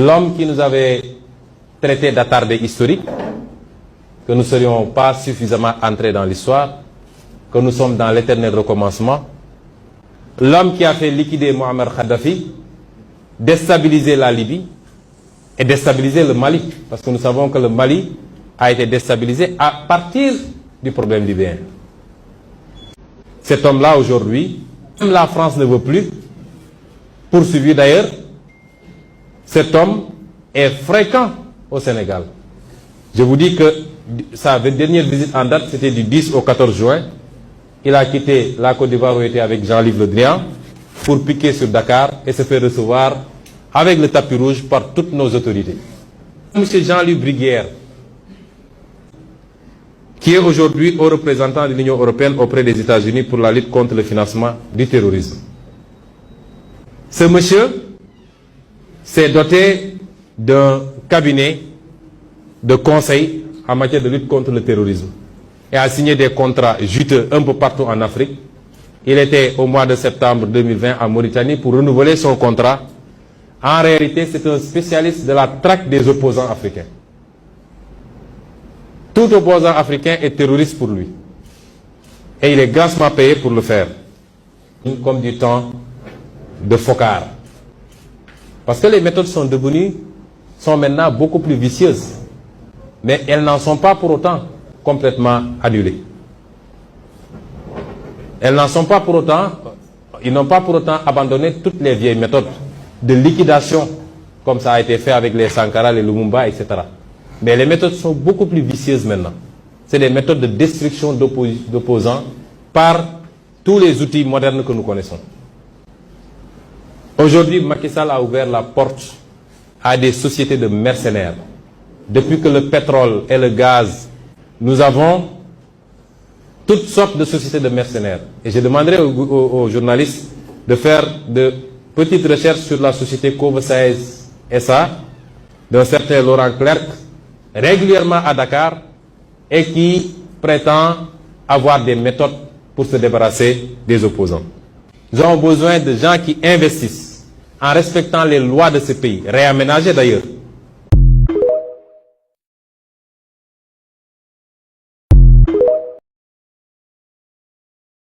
l'homme qui nous avait traité d'attardé historique, que nous ne serions pas suffisamment entrés dans l'histoire, que nous sommes dans l'éternel recommencement, l'homme qui a fait liquider Mohamed Kadhafi, déstabiliser la Libye et déstabiliser le Mali, parce que nous savons que le Mali a été déstabilisé à partir du problème libyen. Cet homme-là, aujourd'hui, même la France ne veut plus, poursuivi d'ailleurs, cet homme est fréquent au Sénégal. Je vous dis que sa dernière visite en date, c'était du 10 au 14 juin. Il a quitté la Côte d'Ivoire où il était avec Jean-Yves Le Drian pour piquer sur Dakar et se faire recevoir avec le tapis rouge par toutes nos autorités. Monsieur Jean-Louis Bruguière, qui est aujourd'hui haut représentant de l'Union européenne auprès des États-Unis pour la lutte contre le financement du terrorisme. Ce monsieur s'est doté d'un cabinet de conseil en matière de lutte contre le terrorisme et a signé des contrats juteux un peu partout en Afrique. Il était au mois de septembre 2020 en Mauritanie pour renouveler son contrat. En réalité, c'est un spécialiste de la traque des opposants africains. Tout opposant africain est terroriste pour lui. Et il est grassement payé pour le faire. Comme du temps de Focard. Parce que les méthodes sont maintenant beaucoup plus vicieuses. Mais elles n'en sont pas pour autant complètement annulées. Ils n'ont pas pour autant abandonné toutes les vieilles méthodes de liquidation, comme ça a été fait avec les Sankara, les Lumumba, etc. Mais les méthodes sont beaucoup plus vicieuses maintenant. C'est des méthodes de destruction d'opposants par tous les outils modernes que nous connaissons. Aujourd'hui, Macky Sall a ouvert la porte à des sociétés de mercenaires. Depuis que le pétrole et le gaz, nous avons toutes sortes de sociétés de mercenaires. Et je demanderai aux journalistes de faire de petites recherches sur la société Cove 16 SA, d'un certain Laurent Clerc, régulièrement à Dakar, et qui prétend avoir des méthodes pour se débarrasser des opposants. Nous avons besoin de gens qui investissent en respectant les lois de ce pays, réaménagées d'ailleurs,